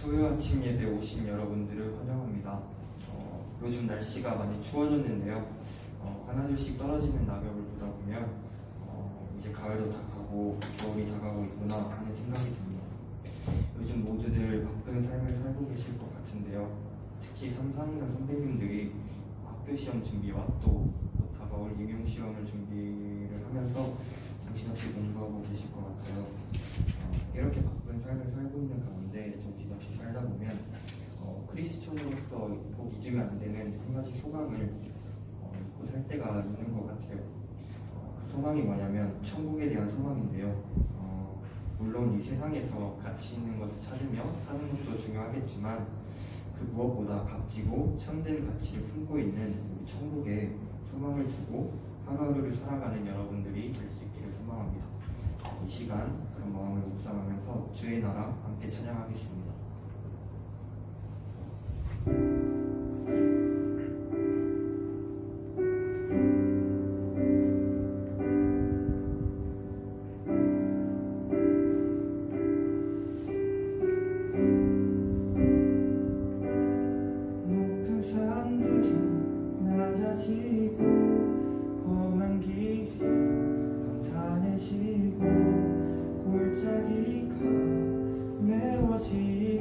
수요 아침 예배 오신 여러분들을 환영합니다. 요즘 날씨가 많이 추워졌는데요. 하나 둘씩 떨어지는 낙엽을 보다 보면 이제 가을도 다가고 겨울이 다가오고 있구나 하는 생각이 듭니다. 요즘 모두들 바쁜 삶을 살고 계실 것 같은데요. 특히 3, 4학년 선배님들이 학교 시험 준비와 또 다가올 임용시험을 준비를 하면서 정신없이 공부하고 계실 것 같아요. 이렇게 바쁜 삶을 살고 있는 가운데 정신없이 살다 보면 크리스천으로서 꼭 잊으면 안 되는 한 가지 소망을 잊고 살 때가 있는 것 같아요. 그 소망이 뭐냐면 천국에 대한 소망인데요. 물론 이 세상에서 가치 있는 것을 찾으며 사는 것도 중요하겠지만 그 무엇보다 값지고 참된 가치를 품고 있는 우리 천국에 소망을 두고 하루하루를 살아가는 여러분들이 될 수 있기를 소망합니다. 이 시간 그런 마음을 묵상하면서 주의 나라 함께 찬양하겠습니다. 높은 산들이 낮아지고 험한 길이 평탄해지고 골짜기가 메워지고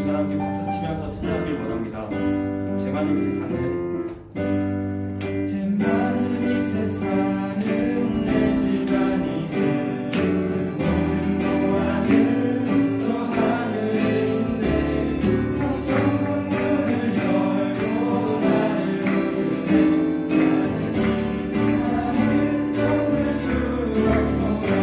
시간 함께 박수 치면서 찬양하길 원합니다. 죄 많은 세상은 죄 많은 이 세상은 내 집안이든 모든 보안은 저 하늘에 있네. 저 천국 문을 열고 나를 부르네. 나는 이 세상을 덮을 수 없도다.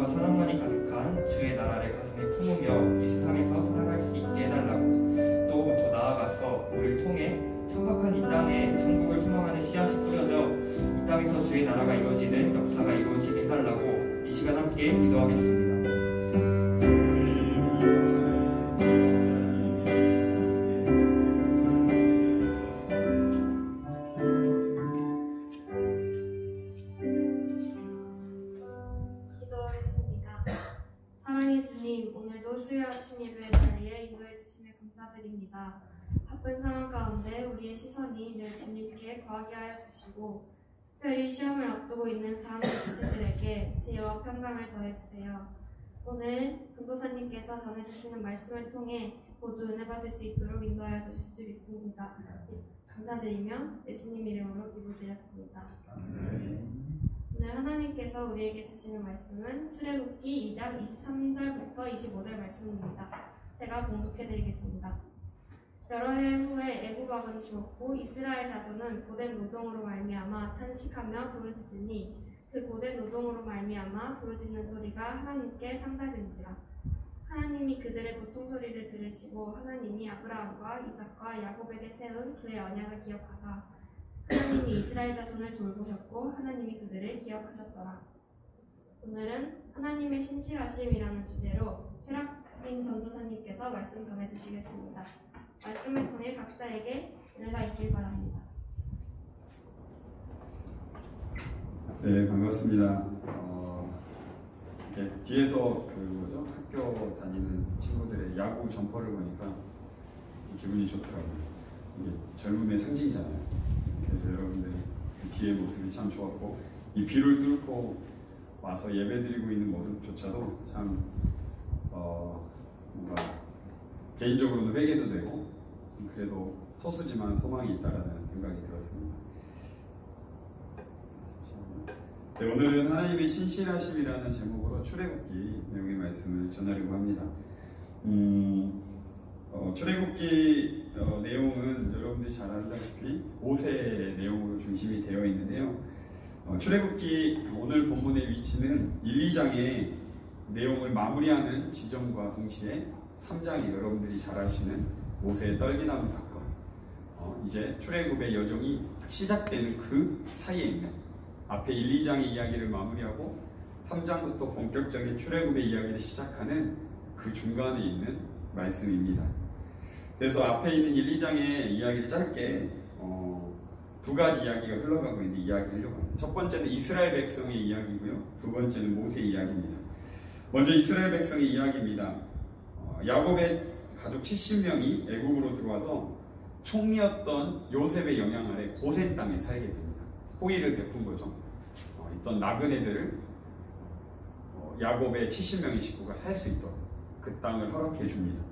믿음과 사랑만이 가득한 주의 나라를 가슴에 품으며 이 세상에서 살아갈 수 있게 해달라고, 또 더 나아가서 우리를 통해 천박한 이 땅에 천국을 소망하는 씨앗이 뿌려져 이 땅에서 주의 나라가 이루어지는 역사가 이루어지게 해달라고 이 시간 함께 기도하겠습니다. 기도하겠습니다. 사랑의 주님, 오늘도 수요 아침 예배 자리에 인도해 주심에 감사드립니다. 바쁜 상황 가운데 우리의 시선이 늘 주님께 거하게 하여 주시고, 특별히 시험을 앞두고 있는 사람들 지체들에게 지혜와 평강을 더해 주세요. 오늘 전도사님께서 전해주시는 말씀을 통해 모두 은혜 받을 수 있도록 인도하여 주실 줄 믿습니다. 감사드리며 예수님 이름으로 기도드렸습니다. 오늘 하나님께서 우리에게 주시는 말씀은 출애굽기 2장 23절부터 25절 말씀입니다. 제가 봉독해드리겠습니다. 여러 해 후에 애굽 왕은 죽었고 이스라엘 자손은 고된 노동으로 말미암아 탄식하며 부르짖으니 그 고된 노동으로 말미암아 부르짖는 소리가 하나님께 상달된지라. 하나님이 그들의 고통 소리를 들으시고 하나님이 아브라함과 이삭과 야곱에게 세운 그의 언약을 기억하사 하나님이 이스라엘 자손을 돌보셨고 하나님이 그들을 기억하셨더라. 오늘은 하나님의 신실하심이라는 주제로 최락민 전도사님께서 말씀 전해주시겠습니다. 말씀을 통해 각자에게 은혜가 있길 바랍니다. 네, 반갑습니다. 뒤에서 학교 다니는 친구들의 야구 점퍼를 보니까 기분이 좋더라고요. 이게 젊음의 상징이잖아요. 그래서 여러분들이 그 뒤의 모습이 참 좋았고, 이 비를 뚫고 와서 예배드리고 있는 모습조차도 참 뭔가 개인적으로는 회개도 되고 좀 그래도 소수지만 소망이 있다라는 생각이 들었습니다. 네, 오늘은 하나님의 신실하심이라는 제목으로 출애굽기 내용의 말씀을 전하려고 합니다. 출애굽기 내용은 여러분들이 잘 알다시피 모세의 내용으로 중심이 되어 있는데요. 출애굽기 오늘 본문의 위치는 1, 2장의 내용을 마무리하는 지점과 동시에 3장이 여러분들이 잘 아시는 모세의 떨기나무 사건, 이제 출애굽의 여정이 시작되는 그 사이에 있는 앞에 1, 2장의 이야기를 마무리하고 3장부터 본격적인 출애굽의 이야기를 시작하는 그 중간에 있는 말씀입니다. 그래서 앞에 있는 1, 2장의 이야기를 짧게 두 가지 이야기가 흘러가고 있는데 이야기하려고 합니다. 첫 번째는 이스라엘 백성의 이야기고요. 두 번째는 모세의 이야기입니다. 먼저 이스라엘 백성의 이야기입니다. 야곱의 가족 70명이 애굽으로 들어와서 총리였던 요셉의 영향 아래 고센 땅에 살게 됩니다. 호의를 베푼 거죠. 있던 나그네들을 야곱의 70명의 식구가 살 수 있도록 그 땅을 허락해 줍니다.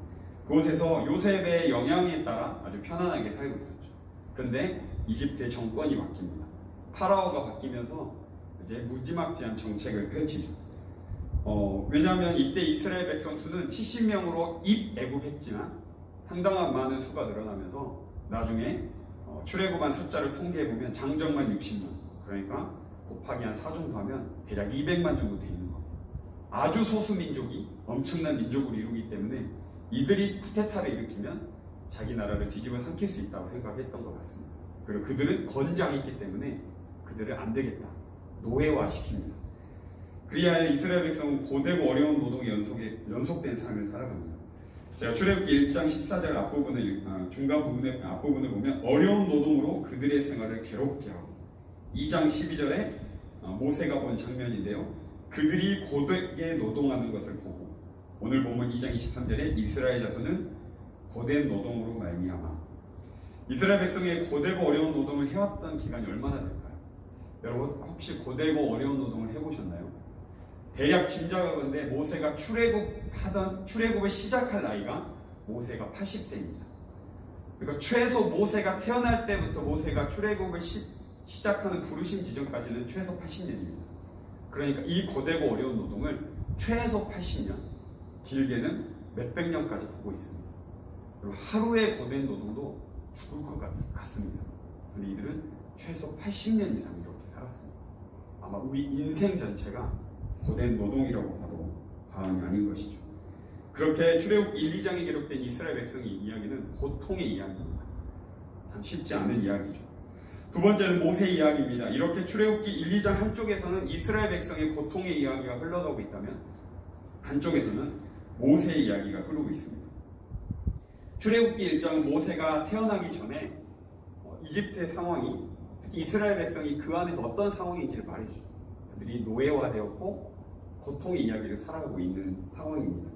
그곳에서 요셉의 영향에 따라 아주 편안하게 살고 있었죠. 그런데 이집트의 정권이 바뀝니다. 파라오가 바뀌면서 이제 무지막지한 정책을 펼치죠. 왜냐하면 이때 이스라엘 백성 수는 70명으로 입애굽했지만 상당한 많은 수가 늘어나면서 나중에 출애굽한 숫자를 통계해보면 장정만 60만, 그러니까 곱하기 한 4 정도 하면 대략 200만 정도 돼 있는 겁니다. 아주 소수 민족이 엄청난 민족을 이루기 때문에 이들이 쿠데타를 일으키면 자기 나라를 뒤집어 삼킬 수 있다고 생각했던 것 같습니다. 그리고 그들은 건장했기 때문에 그들을 안 되겠다, 노예화시킵니다. 그리하여 이스라엘 백성은 고되고 어려운 노동의 연속된 삶을 살아갑니다. 제가 출애굽기 1장 14절 앞부분을 중간 부분의 앞부분을 보면 어려운 노동으로 그들의 생활을 괴롭게 하고, 2장 12절에 모세가 본 장면인데요. 그들이 고되게 노동하는 것을 보고, 오늘 보면 2장 23절에 이스라엘 자손은 고된 노동으로 말미암아. 이스라엘 백성의 고되고 어려운 노동을 해왔던 기간이 얼마나 될까요? 여러분 혹시 고되고 어려운 노동을 해보셨나요? 대략 짐작하건대 모세가 출애굽을 시작할 나이가 모세가 80세입니다. 그러니까 최소 모세가 태어날 때부터 모세가 출애굽을 시작하는 부르심 지점까지는 최소 80년입니다. 그러니까 이 고되고 어려운 노동을 최소 80년, 길게는 몇백 년까지 보고 있습니다. 그리고 하루의 고된 노동도 죽을 것 같습니다. 그런데 이들은 최소 80년 이상 이렇게 살았습니다. 아마 우리 인생 전체가 고된 노동이라고 봐도 과언이 아닌 것이죠. 그렇게 출애굽기 1, 2장에 기록된 이스라엘 백성의 이야기는 고통의 이야기입니다. 참 쉽지 않은 이야기죠. 두 번째는 모세의 이야기입니다. 이렇게 출애굽기 1, 2장 한쪽에서는 이스라엘 백성의 고통의 이야기가 흘러가고 있다면 한쪽에서는 모세의 이야기가 흐르고 있습니다. 출애굽기 1장은 모세가 태어나기 전에 이집트의 상황이, 특히 이스라엘 백성이 그 안에서 어떤 상황인지를 말해주죠. 그들이 노예화되었고 고통의 이야기를 살아가고 있는 상황입니다.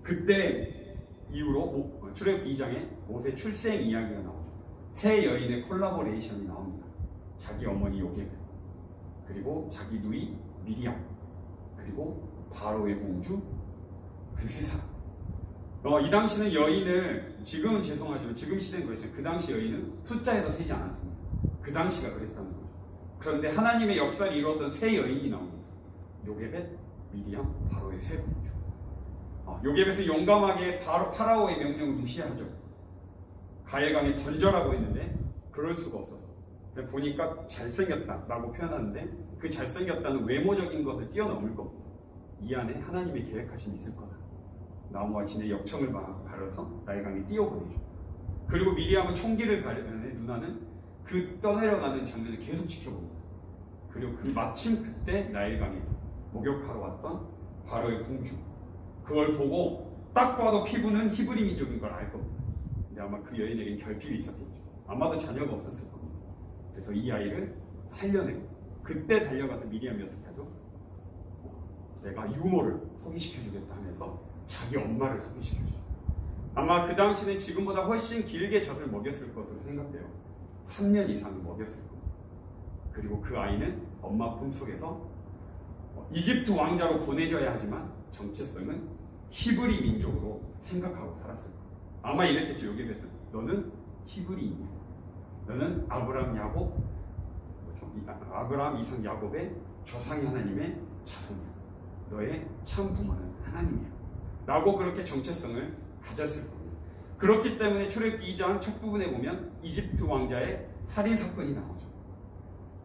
그때 이후로 출애굽기 2장에 모세 출생 이야기가 나오죠. 세 여인의 콜라보레이션이 나옵니다. 자기 어머니 요게벳, 그리고 자기 누이 미리암, 그리고 바로의 공주 그 세 사람. 이 당시는 여인을, 지금은 죄송하지만 지금 시대는 그렇죠. 그 당시 여인은 숫자에도 세지 않았습니다. 그 당시가 그랬다는 거죠. 그런데 하나님의 역사를 이루었던 세 여인이 나옵니다. 요게벳, 미리암, 바로의 세 공주. 요게벳은 용감하게 파라오의 명령을 무시하죠. 가엘강에 던져라고 했는데 그럴 수가 없어서 보니까 잘생겼다라고 표현하는데 그 잘생겼다는 외모적인 것을 뛰어넘을 겁니다. 이 안에 하나님의 계획하심이 있을 거다. 나무와 진의 역청을 바라서 나일강에 띄워보내죠. 그리고 미리암은 총기를 가르는데 누나는 그 떠내려가는 장면을 계속 지켜봅니다. 그리고 마침 그때 나일강에 목욕하러 왔던 바로의 공주, 그걸 보고 딱 봐도 피부는 히브리 민족인 걸 알 겁니다. 근데 아마 그 여인에겐 결핍이 있었겠죠. 아마도 자녀가 없었을 겁니다. 그래서 이 아이를 살려내고 그때 달려가서 미리암이 어떻게 하죠? 내가 유모를 소개시켜주겠다 하면서 자기 엄마를 소개시켜주죠. 아마 그 당시는 지금보다 훨씬 길게 젖을 먹였을 것으로 생각돼요. 3년 이상을 먹였을 겁니다. 그리고 그 아이는 엄마 품속에서 이집트 왕자로 보내져야 하지만 정체성은 히브리 민족으로 생각하고 살았을 거예요. 아마 이랬겠죠. 요게벳은 너는 히브리인이야. 너는 아브라함, 이삭, 야곱의 조상이 하나님의 자손이야. 너의 참 부모는 하나님이야. 라고 그렇게 정체성을 가졌을 겁니다. 그렇기 때문에 출애굽기 2장 첫 부분에 보면 이집트 왕자의 살인사건이 나오죠.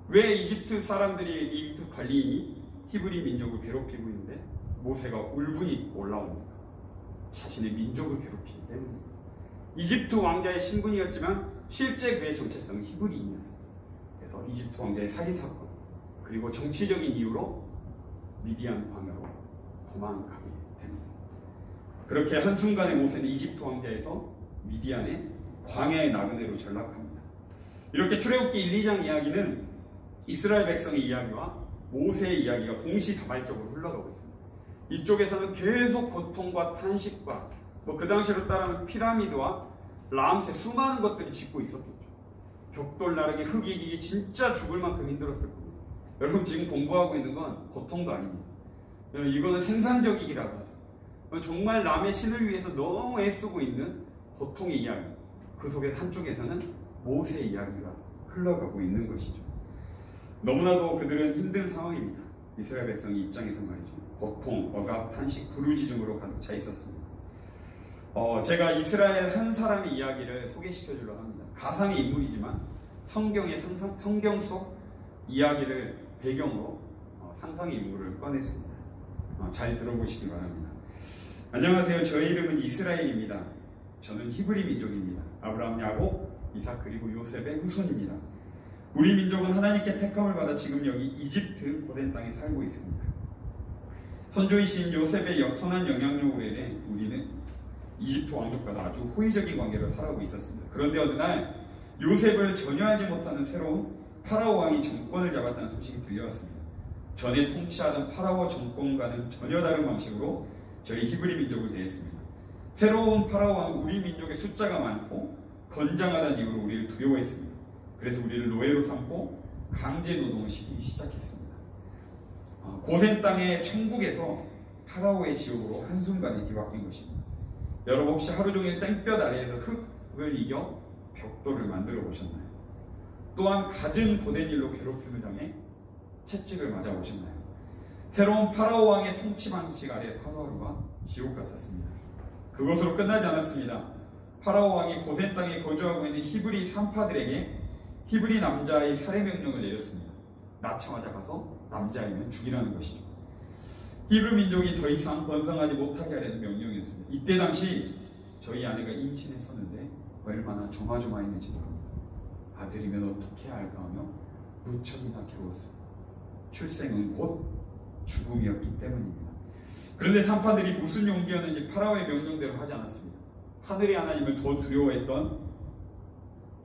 왜 이집트 사람들이, 이집트 관리인이 히브리 민족을 괴롭히고 있는데 모세가 울분이 올라옵니다. 자신의 민족을 괴롭히기 때문입니다. 이집트 왕자의 신분이었지만 실제 그의 정체성은 히브리인이었습니다. 그래서 이집트 왕자의 살인사건, 그리고 정치적인 이유로 미디안 광야로 도망가게 됩니다. 그렇게 한순간에 모세는 이집트 왕자에서 미디안의 광야의 나그네로 전락합니다. 이렇게 출애굽기 1, 2장 이야기는 이스라엘 백성의 이야기와 모세의 이야기가 동시다발적으로 흘러가고 있습니다. 이쪽에서는 계속 고통과 탄식과 그 당시로 따르면 피라미드와 라암세 수많은 것들이 짓고 있었겠죠. 벽돌 나르기, 흙 이기기 진짜 죽을 만큼 힘들었을 겁니다. 여러분 지금 공부하고 있는 건 고통도 아닙니다. 이거는 생산적이기라고 하죠. 정말 남의 신을 위해서 너무 애쓰고 있는 고통의 이야기, 그 속에 한쪽에서는 모세의 이야기가 흘러가고 있는 것이죠. 너무나도 그들은 힘든 상황입니다. 이스라엘 백성의 입장에서 말이죠. 고통, 억압, 탄식, 부르짖음으로 가득 차 있었습니다. 제가 이스라엘 한 사람의 이야기를 소개시켜주려고 합니다. 가상의 인물이지만 성경 속 이야기를 배경으로 상상의 인물을 꺼냈습니다. 잘 들어보시기 바랍니다. 안녕하세요. 저의 이름은 이스라엘입니다. 저는 히브리 민족입니다. 아브라함, 야곱, 이삭 그리고 요셉의 후손입니다. 우리 민족은 하나님께 택함을 받아 지금 여기 이집트 고된 땅에 살고 있습니다. 선조이신 요셉의 선한 영향력으로 인해 우리는 이집트 왕족과 아주 호의적인 관계로 살아오고 있었습니다. 그런데 어느 날 요셉을 전혀 알지 못하는 새로운 파라오 왕이 정권을 잡았다는 소식이 들려왔습니다. 전에 통치하던 파라오 정권과는 전혀 다른 방식으로 저희 히브리 민족을 대했습니다. 새로운 파라오 왕은 우리 민족의 숫자가 많고 건장하다는 이유로 우리를 두려워했습니다. 그래서 우리를 노예로 삼고 강제 노동을 시키기 시작했습니다. 고센 땅의 천국에서 파라오의 지옥으로 한순간에 뒤바뀐 것입니다. 여러분 혹시 하루 종일 땡볕 아래에서 흙을 이겨 벽돌을 만들어 보셨나요? 또한 갖은 고된 일로 괴롭힘을 당해 채찍을 맞아 보셨나요? 새로운 파라오 왕의 통치 방식 아래에서 하루하루가 지옥 같았습니다. 그것으로 끝나지 않았습니다. 파라오 왕이 고센 땅에 거주하고 있는 히브리 산파들에게 히브리 남자의 살해 명령을 내렸습니다. 낳자마자 가서 남자이면 죽이라는 것이죠. 히브리 민족이 더 이상 번성하지 못하게 하려는 명령이었습니다. 이때 당시 저희 아내가 임신했었는데 얼마나 조마조마했는지 모릅니다. 아들이면 어떻게 해야 할까 하며 무척이나 괴로웠습니다. 출생은 곧 죽음이었기 때문입니다. 그런데 산파들이 무슨 용기였는지 파라오의 명령대로 하지 않았습니다. 하늘의 하나님을 더 두려워했던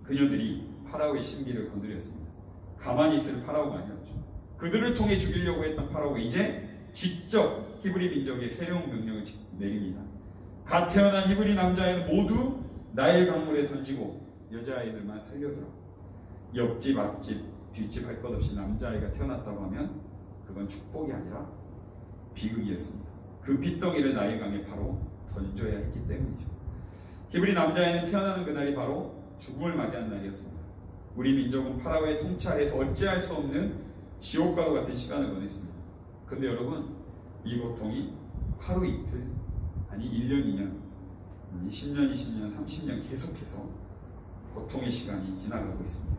그녀들이 파라오의 신비를 건드렸습니다. 가만히 있을 파라오가 아니었죠. 그들을 통해 죽이려고 했던 파라오가 이제 직접 히브리 민족에 새로운 명령을 내립니다. 갓 태어난 히브리 남자아이는 모두 나일 강물에 던지고 여자아이들만 살려두라. 옆집, 앞집, 뒷집 할 것 없이 남자아이가 태어났다고 하면 그건 축복이 아니라 비극이었습니다. 그 핏덩이를 나일강에 바로 던져야 했기 때문이죠. 히브리 남자아이는 태어나는 그날이 바로 죽음을 맞이한 날이었습니다. 우리 민족은 파라오의 통치 아래에서 어찌할 수 없는 지옥과도 같은 시간을 보냈습니다. 그런데 여러분, 이 고통이 하루 이틀, 아니 1년, 2년, 10년, 20년, 30년 계속해서 고통의 시간이 지나가고 있습니다.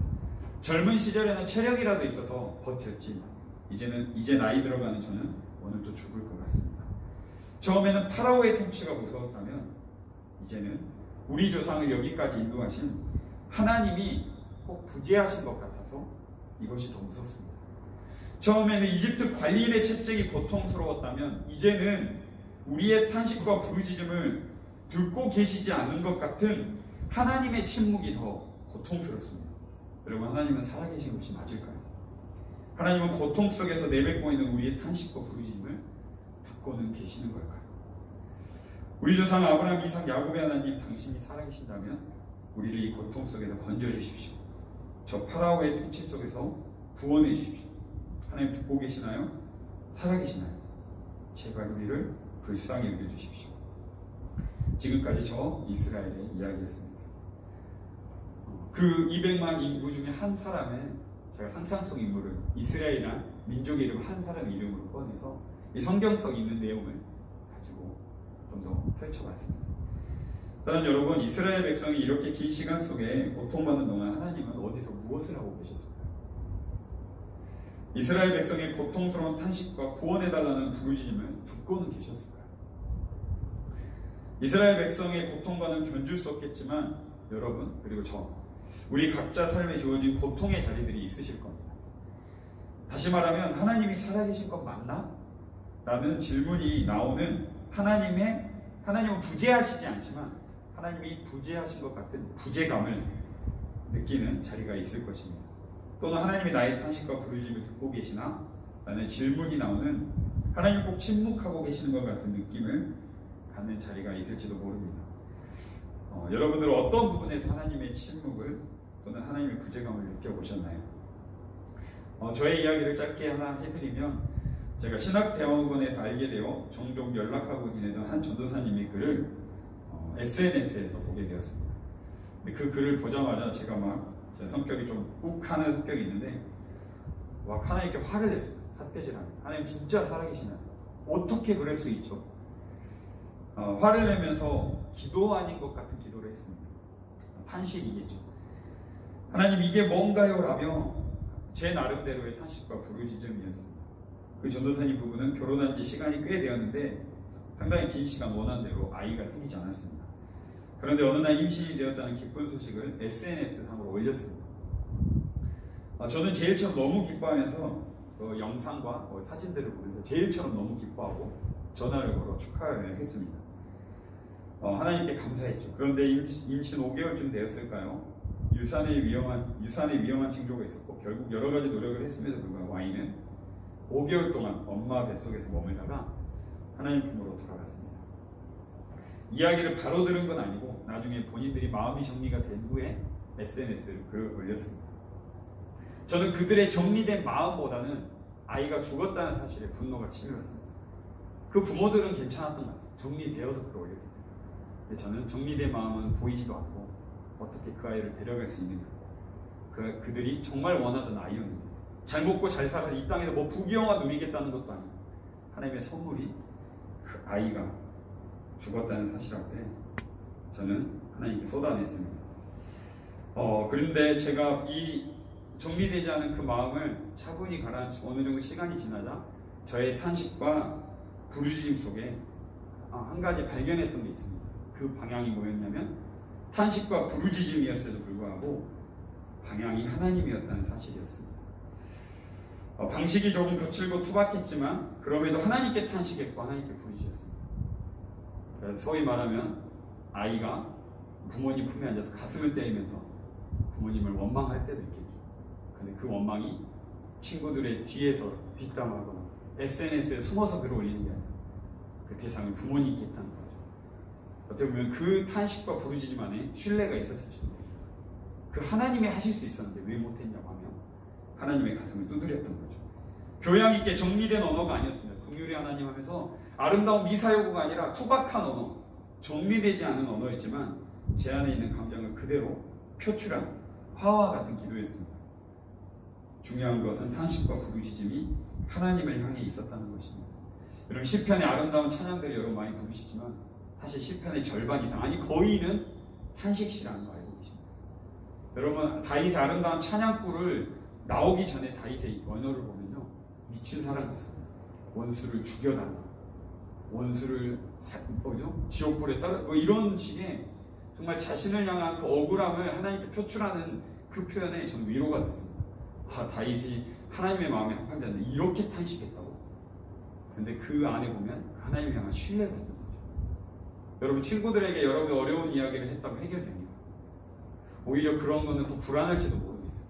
젊은 시절에는 체력이라도 있어서 버텼지, 이제 나이 들어가는 저는 오늘 또 죽을 것 같습니다. 처음에는 파라오의 통치가 무서웠다면 이제는 우리 조상을 여기까지 인도하신 하나님이 꼭 부재하신 것 같아서 이것이 더 무섭습니다. 처음에는 이집트 관리인의 채찍이 고통스러웠다면 이제는 우리의 탄식과 부르짖음을 듣고 계시지 않는 것 같은 하나님의 침묵이 더 고통스럽습니다. 여러분, 하나님은 살아계신 것이 맞을까요? 하나님은 고통 속에서 내뱉고 있는 우리의 탄식과 부르짖음을 듣고는 계시는 걸까요? 우리 조상 아브라함, 이삭, 야곱의 하나님, 당신이 살아계신다면 우리를 이 고통 속에서 건져주십시오. 저 파라오의 통치 속에서 구원해 주십시오. 하나님 듣고 계시나요? 살아계시나요? 제발 우리를 불쌍히 여겨주십시오. 지금까지 저 이스라엘의 이야기였습니다. 그 200만 인구 중에 한 사람의 제가 상상 속 인물을 이스라엘이란 민족의 이름 한 사람의 이름으로 꺼내서 이 성경성 있는 내용을 가지고 좀 더 펼쳐봤습니다. 저는 여러분, 이스라엘 백성이 이렇게 긴 시간 속에 고통받는 동안 하나님은 어디서 무엇을 하고 계셨을까요? 이스라엘 백성의 고통스러운 탄식과 구원해달라는 부르짖음을 듣고는 계셨을까요? 이스라엘 백성의 고통과는 견줄 수 없겠지만 여러분, 그리고 저, 우리 각자 삶에 주어진 고통의 자리들이 있으실 겁니다. 다시 말하면 하나님이 살아계신 것 맞나? 라는 질문이 나오는 하나님은 부재하시지 않지만 하나님이 부재하신 것 같은 부재감을 느끼는 자리가 있을 것입니다. 또는 하나님이 나의 탄식과 부르짖음을 듣고 계시나? 라는 질문이 나오는 하나님 꼭 침묵하고 계시는 것 같은 느낌을 갖는 자리가 있을지도 모릅니다. 여러분들은 어떤 부분에서 하나님의 침묵을 또는 하나님의 부재감을 느껴보셨나요? 저의 이야기를 짧게 하나 해드리면, 제가 신학대학원에서 알게 되어 종종 연락하고 지내던 한 전도사님의 글을 SNS에서 보게 되었습니다. 근데 그 글을 보자마자 제 성격이 좀 욱하는 성격이 있는데 막 하나님께 화를 냈어요. 삿대질하면서. 하나님 진짜 살아계시나요? 어떻게 그럴 수 있죠? 화를 내면서 기도 아닌 것 같은 기도를 했습니다. 탄식이겠죠. 하나님 이게 뭔가요? 라며 제 나름대로의 탄식과 부르짖음이었습니다. 그 전도사님 부부는 결혼한 지 시간이 꽤 되었는데 상당히 긴 시간 원한 대로 아이가 생기지 않았습니다. 그런데 어느 날 임신이 되었다는 기쁜 소식을 SNS상으로 올렸습니다. 저는 제일 처음 너무 기뻐하면서 그 영상과 사진들을 보면서 제일 처음 너무 기뻐하고 전화를 걸어 축하를 했습니다. 하나님께 감사했죠. 그런데 임신 5개월쯤 되었을까요? 유산의 위험한 징조가 있었고 결국 여러 가지 노력을 했음에도 불구하고 아이는 5개월 동안 엄마 뱃속에서 머물다가 하나님 품으로 돌아갔습니다. 이야기를 바로 들은 건 아니고 나중에 본인들이 마음이 정리가 된 후에 SNS를 글을 올렸습니다. 저는 그들의 정리된 마음보다는 아이가 죽었다는 사실에 분노가 치밀었습니다. 그 부모들은 괜찮았던 것 같아요. 정리되어서 글을 올렸기 때문에. 근데 저는 정리된 마음은 보이지도 않고 어떻게 그 아이를 데려갈 수 있는가. 그들이 정말 원하던 아이였는데 잘 먹고 잘 살아서 이 땅에서 뭐 부귀영화 누리겠다는 것도 아니고 하나님의 선물이 그 아이가 죽었다는 사실한테 저는 하나님께 쏟아냈습니다. 그런데 제가 이 정리되지 않은 그 마음을 차분히 가라앉히고 어느 정도 시간이 지나자 저의 탄식과 부르짖음 속에 한 가지 발견했던 게 있습니다. 그 방향이 뭐였냐면 탄식과 부르짖음이었어도 불구하고 방향이 하나님이었다는 사실이었습니다. 방식이 조금 거칠고 투박했지만 그럼에도 하나님께 탄식했고 하나님께 부르짖었습니다. 소위 말하면 아이가 부모님 품에 앉아서 가슴을 때리면서 부모님을 원망할 때도 있겠죠. 근데 그 원망이 친구들의 뒤에서 뒷담화하거나 SNS에 숨어서 글을 올리는 게 아니라 그 대상을 부모님께 했다는 거죠. 어떻게 보면 그 탄식과 부르짖음 안에 신뢰가 있었을지도 모릅니다. 그 하나님이 하실 수 있었는데 왜 못했냐고 하면 하나님의 가슴을 두드렸던 거죠. 교양 있게 정리된 언어가 아니었습니다. 긍휼의 하나님 하면서 아름다운 미사여구가 아니라 투박한 언어, 정리되지 않은 언어였지만 제 안에 있는 감정을 그대로 표출한 화와 같은 기도였습니다. 중요한 것은 탄식과 부르짖음이 하나님을 향해 있었다는 것입니다. 여러분 시편의 아름다운 찬양들을 여러분 많이 부르시지만 사실 시편의 절반 이상 아니 거의는 탄식시라는 거 알고 계십니다. 여러분 다윗의 아름다운 찬양구를 나오기 전에 다윗의 언어를 보면요 미친 사람이었습니다. 원수를 죽여달라, 원수를 지옥불에 따라 이런 식의 정말 자신을 향한 그 억울함을 하나님께 표출하는 그 표현에 저는 위로가 됐습니다. 다윗이 하나님의 마음에 합한 자인데 이렇게 탄식했다고. 그런데 그 안에 보면 하나님을 향한 신뢰가 있는 거죠. 여러분 친구들에게 여러분이 어려운 이야기를 했다고 해결됩니다. 오히려 그런 거는 더 불안할지도 모르겠어요.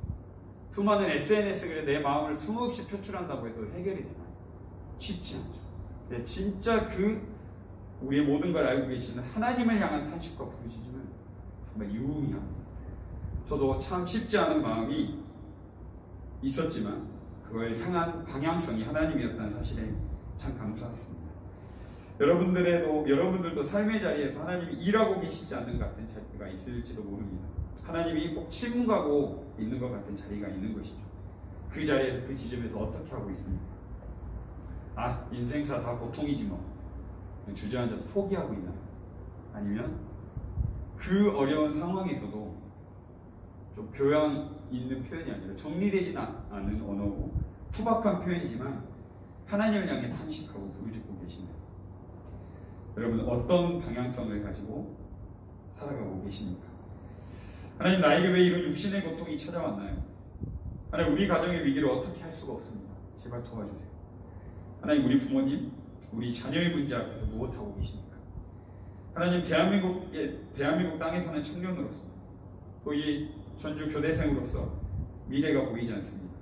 수많은 SNS 글에 내 마음을 숨없이 표출한다고 해서 해결이 되나요? 쉽지 않죠. 네, 진짜 우리의 모든 걸 알고 계시는 하나님을 향한 탄식과 부르짖음은 정말 유의합니다. 저도 참 쉽지 않은 마음이 있었지만 그걸 향한 방향성이 하나님이었다는 사실에 참 감사했습니다. 여러분들도 삶의 자리에서 하나님이 일하고 계시지 않는 것 같은 자리가 있을지도 모릅니다. 하나님이 꼭 침묵하고 있는 것 같은 자리가 있는 것이죠. 그 자리에서 그 지점에서 어떻게 하고 있습니까? 인생사 다 고통이지 뭐 주저앉아서 포기하고 있나요? 아니면 그 어려운 상황에서도 좀 교양 있는 표현이 아니라 정리되지 않은 언어고 투박한 표현이지만 하나님을 향해 탄식하고 부르짖고 계십니다. 여러분 어떤 방향성을 가지고 살아가고 계십니까? 하나님 나에게 왜 이런 육신의 고통이 찾아왔나요? 하나님 우리 가정의 위기를 어떻게 할 수가 없습니다. 제발 도와주세요. 하나님 우리 부모님, 우리 자녀의 문제 앞에서 무엇하고 계십니까? 하나님 대한민국 땅에 사는 청년으로서 또 이 전주 교대생으로서 미래가 보이지 않습니다.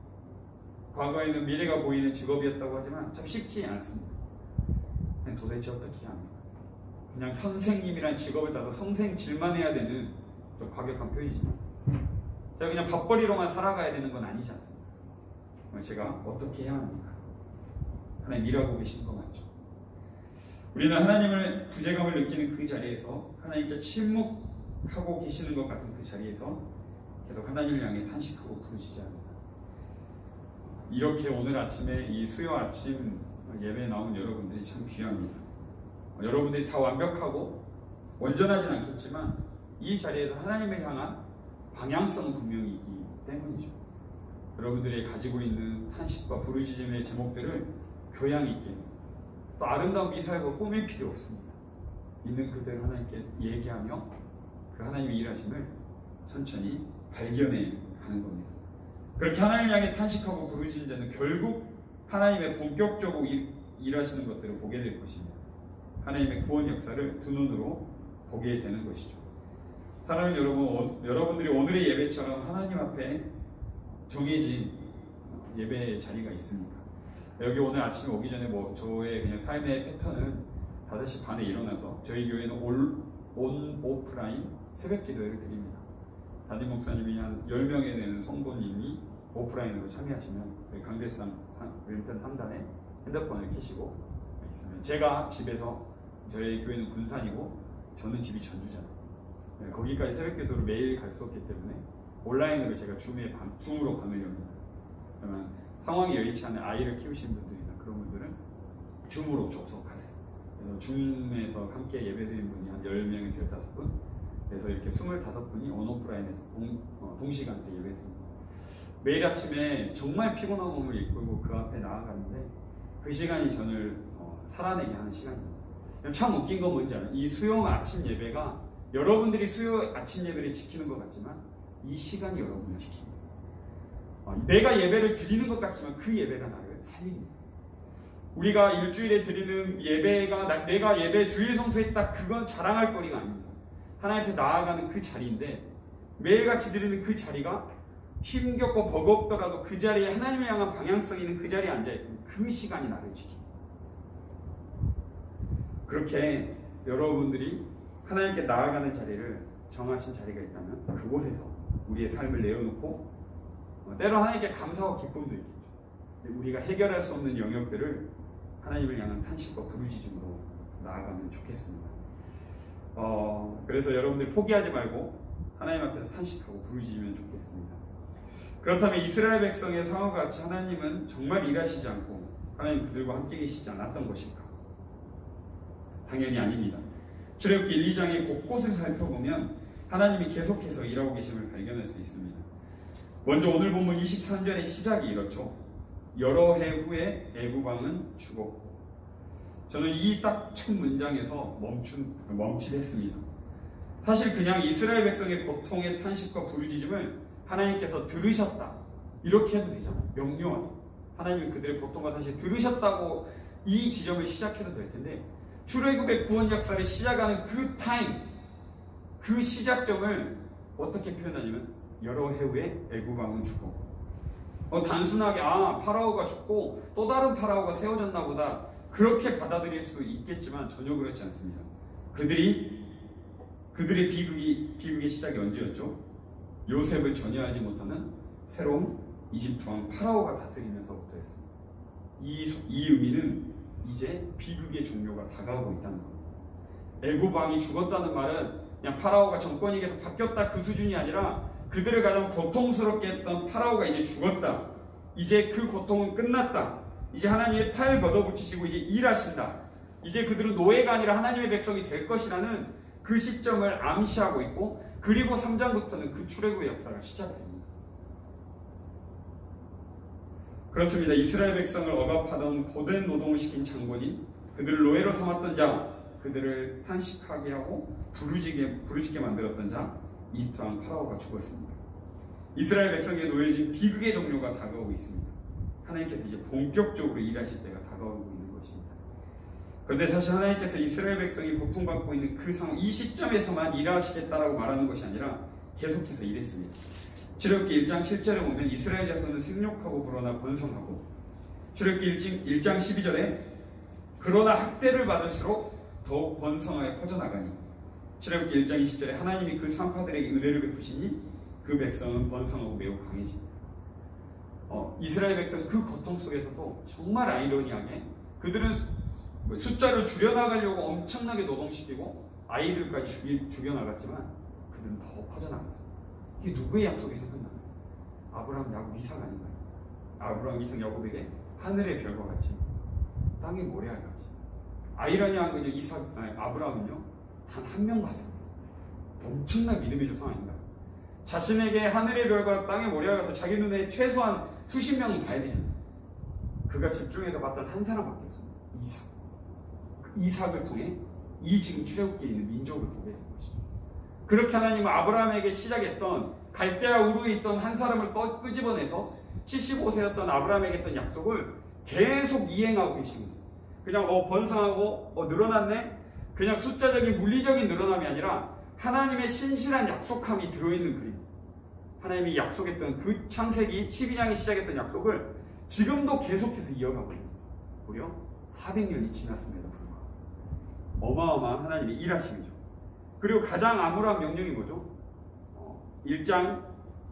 과거에는 미래가 보이는 직업이었다고 하지만 참 쉽지 않습니다. 도대체 어떻게 해야 합니까? 그냥 선생님이란 직업을 따서 선생질만 해야 되는 좀 과격한 표현이지만 제가 그냥 밥벌이로만 살아가야 되는 건 아니지 않습니까? 제가 어떻게 해야 합니까? 하나님 일하고 계신 거 맞죠? 우리는 하나님을 부재감을 느끼는 그 자리에서 하나님께 침묵하고 계시는 것 같은 그 자리에서 계속 하나님을 향해 탄식하고 부르짖어야 합니다. 이렇게 오늘 아침에 이 수요 아침 예배에 나온 여러분들이 참 귀합니다. 여러분들이 다 완벽하고 온전하진 않겠지만 이 자리에서 하나님을 향한 방향성은 분명히 있기 때문이죠. 여러분들이 가지고 있는 탄식과 부르짖음의 제목들을 교양 있게 또 아름다운 미사일과 꾸밀 필요 없습니다. 있는 그대로 하나님께 얘기하며 그 하나님의 일하심을 천천히 발견해 가는 겁니다. 그렇게 하나님을 향해 탄식하고 부르짖는 자는 결국 하나님의 본격적으로 일하시는 것들을 보게 될 것입니다. 하나님의 구원 역사를 두 눈으로 보게 되는 것이죠. 사랑하는 여러분들이 오늘의 예배처럼 하나님 앞에 정해진 예배의 자리가 있습니까? 여기 오늘 아침에 오기 전에 저의 그냥 삶의 패턴은 5시 반에 일어나서 저희 교회는 오프라인 새벽 기도회를 드립니다. 담임 목사님이 한 10명에 되는 성도님이 오프라인으로 참여하시면 강대상 왼편 3단에 핸드폰을 켜시고 있으면 제가 집에서 저희 교회는 군산이고 저는 집이 전주잖아요. 거기까지 새벽 기도를 매일 갈 수 없기 때문에 온라인으로 제가 줌으로 방을 엽니다. 그러면 상황이 여의치 않은 아이를 키우시는 분들이나 그런 분들은 줌으로 접속하세요. 그래서 줌에서 함께 예배드린 분이 한 10명에서 15분, 그래서 이렇게 25분이 온오프라인에서 동시간대 예배드립니다. 매일 아침에 정말 피곤한 몸을 이끌고 그 앞에 나아가는데 그 시간이 저를 살아내게 하는 시간입니다. 참 웃긴 건 뭔지 알아요? 이 수요 아침 예배가 여러분들이 수요 아침 예배를 지키는 것 같지만 이 시간이 여러분을 지킵니다. 내가 예배를 드리는 것 같지만 그 예배가 나를 살립니다. 우리가 일주일에 드리는 예배가 내가 예배 주일 성수했다 그건 자랑할 거리가 아닙니다. 하나님 앞에 나아가는 그 자리인데 매일같이 드리는 그 자리가 힘겹고 버겁더라도 그 자리에 하나님을 향한 방향성 있는 그 자리에 앉아있으면 그 시간이 나를 지킵니다. 그렇게 여러분들이 하나님께 나아가는 자리를 정하신 자리가 있다면 그곳에서 우리의 삶을 내어놓고 때로 하나님께 감사와 기쁨도 있겠죠. 우리가 해결할 수 없는 영역들을 하나님을 향한 탄식과 부르짖음으로 나아가면 좋겠습니다. 그래서 여러분들 포기하지 말고 하나님 앞에서 탄식하고 부르짖으면 좋겠습니다. 그렇다면 이스라엘 백성의 상황과 같이 하나님은 정말 일하시지 않고 하나님 그들과 함께 계시지 않았던 것일까? 당연히 아닙니다. 출애굽기 1, 2장의 곳곳을 살펴보면 하나님이 계속해서 일하고 계심을 발견할 수 있습니다. 먼저 오늘 본문 23절의 시작이 이렇죠. 여러 해 후에 애굽 왕은 죽었고. 저는 이 딱 첫 문장에서 멈칫했습니다. 사실 그냥 이스라엘 백성의 고통의 탄식과 부르짖음을 하나님께서 들으셨다 이렇게 해도 되잖아요. 명료하게 하나님이 그들의 고통과 탄식을 들으셨다고 이 지점을 시작해도 될 텐데 출애굽의 구원 역사를 시작하는 그 타임, 그 시작점을 어떻게 표현하냐면 여러 해 후에 애굽 왕은 죽었고. 단순하게 파라오가 죽고 또 다른 파라오가 세워졌나 보다 그렇게 받아들일 수 있겠지만 전혀 그렇지 않습니다. 그들의 비극의 시작이 언제였죠? 요셉을 전혀하지 못하는 새로운 이집트 왕 파라오가 다스리면서부터였습니다. 이 의미는 이제 비극의 종료가 다가오고 있다는 겁니다. 애굽 왕이 죽었다는 말은 그냥 파라오가 정권이 계속 바뀌었다 그 수준이 아니라 그들을 가장 고통스럽게 했던 파라오가 이제 죽었다. 이제 그 고통은 끝났다. 이제 하나님의 팔 걷어붙이시고 이제 일하신다. 이제 그들은 노예가 아니라 하나님의 백성이 될 것이라는 그 시점을 암시하고 있고 그리고 3장부터는 그 출애굽의 역사가 시작됩니다. 그렇습니다. 이스라엘 백성을 억압하던 고된 노동을 시킨 장본인, 그들을 노예로 삼았던 자, 그들을 탄식하게 하고 부르짖게 만들었던 자, 이집트 왕 파라오가 죽었습니다. 이스라엘 백성의 노예진 비극의 종료가 다가오고 있습니다. 하나님께서 이제 본격적으로 일하실 때가 다가오고 있는 것입니다. 그런데 사실 하나님께서 이스라엘 백성이 고통받고 있는 그 상황, 이 시점에서만 일하시겠다라고 말하는 것이 아니라 계속해서 일했습니다. 출애굽기 1장 7절에 보면 이스라엘 자손은 생육하고 불어나 번성하고, 출애굽기 1장 12절에 그러나 학대를 받을수록 더욱 번성하여 퍼져나가니, 출애굽기 1장 20절에 하나님이 그 산파들에게 은혜를 베푸시니 그 백성은 번성하고 매우 강해집니다. 이스라엘 백성 그 고통 속에서도 정말 아이러니하게 그들은 숫자를 줄여나가려고 엄청나게 노동시키고 아이들까지 죽여나갔지만 그들은 더 퍼져나갔습니다. 이게 누구의 약속이 생각나요? 아브라함, 야곱, 이삭 아닌가요? 아브라함, 이삭, 야곱에게 하늘의 별과 같이 땅의 모래알 같이. 아이러니한 건요, 아브라함은요 단 한 명 봤습니다. 엄청난 믿음의 조상 아닌가요? 자신에게 하늘의 별과 땅의 모래알 같은 자기 눈에 최소한 수십 명은 봐야 되잖아요. 그가 집중해서 봤던 한 사람밖에 없습니다. 이삭. 그 이삭을 통해 이 지금 출애굽기에 있는 민족을 보게 된 것입니다. 그렇게 하나님은 아브라함에게 시작했던 갈대아 우르에 있던 한 사람을 끄집어내서 75세였던 아브라함에게 했던 약속을 계속 이행하고 계십니다. 그냥 번성하고 늘어났네? 그냥 숫자적인 물리적인 늘어남이 아니라 하나님의 신실한 약속함이 들어있는 그림. 하나님이 약속했던 그 창세기 12장이 시작했던 약속을 지금도 계속해서 이어가고 있습니다. 무려 400년이 지났음에도 불구하고 어마어마한 하나님의 일하심이죠. 그리고 가장 암울한 명령이 뭐죠? 1장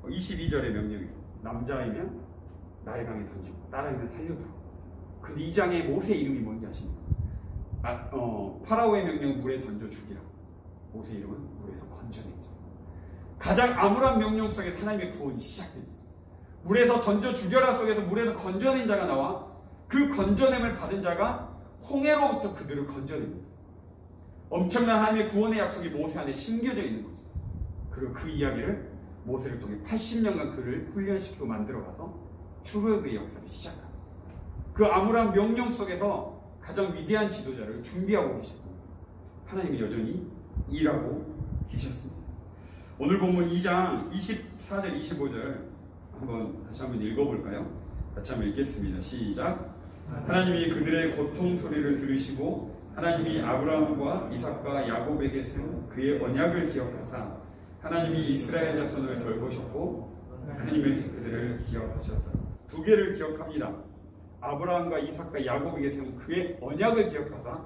22절의 명령이죠. 남자이면 나의 강에 던지고 딸아이면 살려두라. 근데 2장의 모세 이름이 뭔지 아십니까? 파라오의 명령은 물에 던져 죽이라. 모세 이름은 물에서 건져내자. 가장 암울한 명령 속에서 하나님의 구원이 시작됩니다. 물에서 던져 죽여라 속에서 물에서 건져낸 자가 나와 그 건져냄을 받은 자가 홍해로부터 그들을 건져냅니다. 엄청난 하나님의 구원의 약속이 모세 안에 심겨져 있는 거죠. 그리고 그 이야기를 모세를 통해 80년간 그를 훈련시키고 만들어가서 출애굽의 역사를 시작합니다. 그 암울한 명령 속에서 가장 위대한 지도자를 준비하고 계셨던 거예요. 하나님은 여전히 일하고 계셨습니다. 오늘 본문 2장 24절 25절 다시 한번 읽어볼까요? 같이 한번 읽겠습니다. 시작. 하나님이 그들의 고통 소리를 들으시고 하나님이 아브라함과 이삭과 야곱에게 세운 그의 언약을 기억하사 하나님이 이스라엘 자손을 돌보셨고 하나님이 그들을 기억하셨다. 두 개를 기억합니다. 아브라함과 이삭과 야곱에게 세운 그의 언약을 기억하사,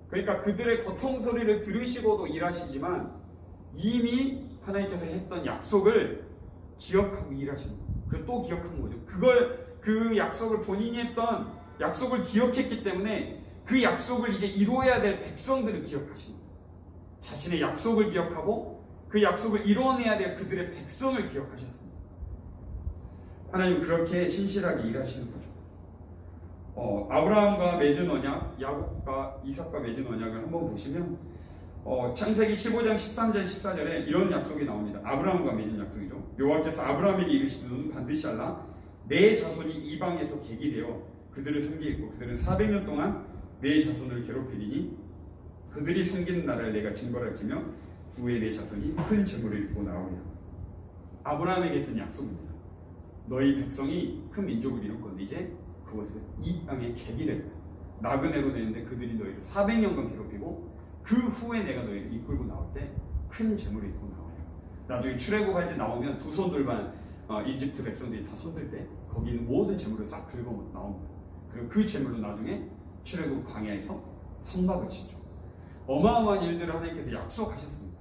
그러니까 그들의 고통 소리를 들으시고도 일하시지만 이미 하나님께서 했던 약속을 기억하고 일하시는 거예요. 그리고 또 기억한 거죠. 그 약속을 본인이 했던 약속을 기억했기 때문에 그 약속을 이제 이루어야 될 백성들을 기억하신 거예요. 자신의 약속을 기억하고 그 약속을 이루어내야 될 그들의 백성을 기억하셨습니다. 하나님은 그렇게 신실하게 일하시는 거죠. 아브라함과 맺은 언약, 야곱과 이삭과 맺은 언약을 한번 보시면 창세기 15장 13절 14절에 이런 약속이 나옵니다. 아브라함과 맺은 약속이죠. 여호와께서 아브라함에게 이르시되 너는 반드시 알라 내 자손이 이방에서 객이 되어 그들을 섬기겠고 그들은 400년 동안 내 자손을 괴롭히리니 그들이 섬기는 나라를 내가 징벌할지며 후에 내 자손이 큰 재물을 입고 나오리라. 아브라함에게 했던 약속입니다. 너희 백성이 큰 민족을 이룰 건데 이제 그곳에서 이 땅에 객이 될 거야. 나그네로 되는데 그들이 너희를 400년간 괴롭히고 그 후에 내가 너희를 이끌고 나올 때 큰 재물을 입고 나오리라. 나중에 출애굽할 때 나오면 두 손 들만 이집트 백성들이 다 손들 때 거기 있는 모든 재물을 싹 긁어 나옵니다. 그리고 그 재물로 나중에 출애굽 광야에서 성막을 치죠. 어마어마한 일들을 하나님께서 약속하셨습니다.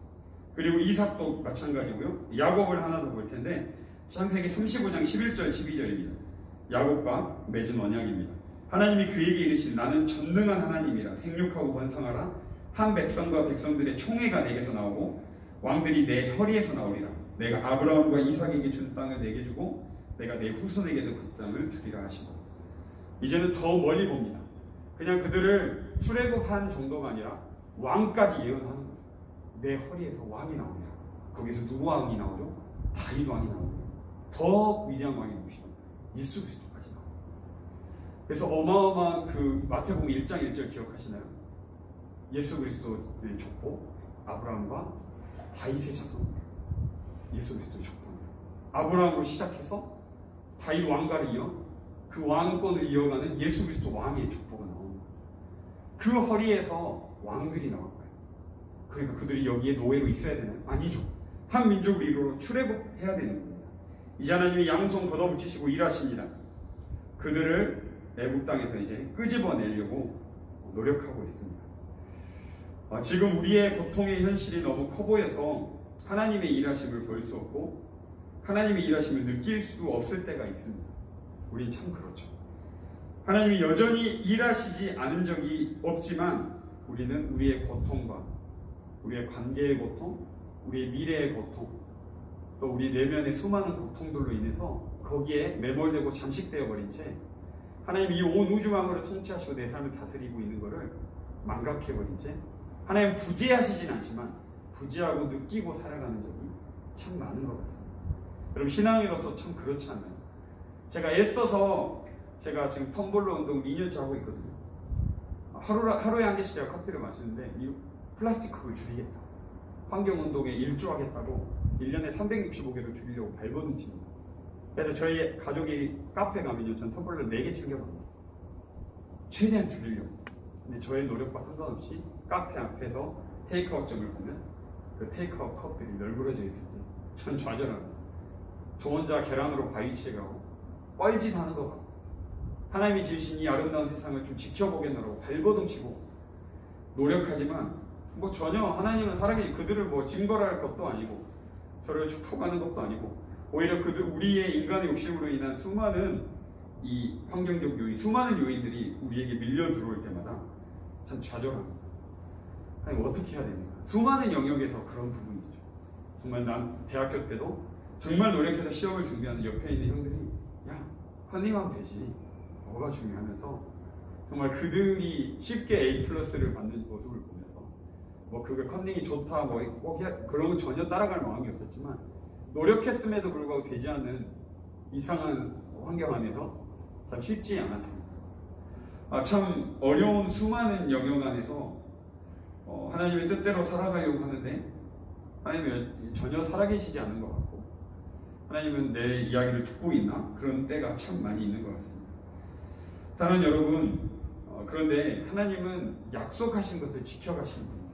그리고 이삭도 마찬가지고요. 야곱을 하나 더 볼 텐데 창세기 35장 11절 12절입니다. 야곱과 맺은 언약입니다. 하나님이 그에게 이르시되 나는 전능한 하나님이라 생육하고 번성하라. 한 백성과 백성들의 총회가 내게서 나오고 왕들이 내 허리에서 나오리라. 내가 아브라함과 이삭에게 준 땅을 내게 주고 내가 내 후손에게도 그 땅을 주리라 하시고, 이제는 더 멀리 봅니다. 그냥 그들을 출애굽한 정도가 아니라 왕까지 예언하는 거예요. 내 허리에서 왕이 나오리라. 거기서 누구 왕이 나오죠? 다윗 왕이 나옵니다. 더 위대한 왕이 누구시죠? 예수 그리스도까지 나옵니다. 그래서 어마어마한 그 마태복음 1장 1절 기억하시나요? 예수 그리스도의 족보 아브라함과 다윗의 자손, 예수 그리스도의 족보입니다. 아브라함으로 시작해서 다윗 왕가를 이어 그 왕권을 이어가는 예수 그리스도 왕의 족보가 나옵니다. 그 허리에서 왕들이 나올 거예요. 그러니까 그들이 여기에 노예로 있어야 되나요? 아니죠. 한 민족을 이루어 출애굽해야 되는 겁니다. 이제 하나님이 양손 걷어붙이시고 일하십니다. 그들을 애국 땅에서 이제 끄집어내려고 노력하고 있습니다. 지금 우리의 고통의 현실이 너무 커 보여서 하나님의 일하심을 볼 수 없고 하나님의 일하심을 느낄 수 없을 때가 있습니다. 우린 참 그렇죠. 하나님이 여전히 일하시지 않은 적이 없지만 우리는 우리의 고통과 우리의 관계의 고통, 우리의 미래의 고통, 또 우리 내면의 수많은 고통들로 인해서 거기에 매몰되고 잠식되어 버린 채 하나님이 이 온 우주 만물을 통치하시고 내 삶을 다스리고 있는 것을 망각해버린 채 하나님 부재하시진 않지만 부재하고 느끼고 살아가는 적이 참 많은 것 같습니다. 여러분, 신앙인으로서 참 그렇지 않나요? 제가 애써서 제가 지금 텀블러 운동을 2년째 하고 있거든요. 하루에 한 개씩 제가 커피를 마시는데 이 플라스틱컵을 줄이겠다, 환경운동에 일조하겠다고 1년에 365개를 줄이려고 발버둥칩니다. 그래서 저희 가족이 카페 가면요, 전 텀블러 4개 챙겨갑니다. 최대한 줄이려고. 근데 저의 노력과 상관없이 카페 앞에서 테이크아웃점을 보면 그 테이크아웃 컵들이 널브러져 있을 때 전 좌절합니다. 저 혼자 계란으로 바위치에 가고 뻘짓하는 것 같고 하나님이 지으신 이 아름다운 세상을 좀 지켜보겠노라고 발버둥치고 노력하지만 뭐 전혀 하나님은 살아계신 그들을 뭐 징벌할 것도 아니고 저를 축복하는 것도 아니고 오히려 우리의 인간의 욕심으로 인한 수많은 이 환경적 요인, 수많은 요인들이 우리에게 밀려 들어올 때마다 참 좌절합니다. 아니, 어떻게 해야 됩니까? 수많은 영역에서 그런 부분이 있죠. 정말 난 대학교 때도 정말 노력해서 시험을 준비하는 옆에 있는 형들이 야, 컨닝하면 되지, 뭐가 중요하면서 정말 그들이 쉽게 A+를 받는 모습을 보면서 뭐 그게 컨닝이 좋다 뭐 꼭 그런 건 전혀 따라갈 마음이 없었지만 노력했음에도 불구하고 되지 않는 이상한 환경 안에서 참 쉽지 않았습니다. 참 어려운 수많은 영역 안에서 하나님의 뜻대로 살아가려고 하는데 하나님은 전혀 살아계시지 않은 것 같고 하나님은 내 이야기를 듣고 있나? 그런 때가 참 많이 있는 것 같습니다. 사랑하는 여러분, 그런데 하나님은 약속하신 것을 지켜가시는 분입니다.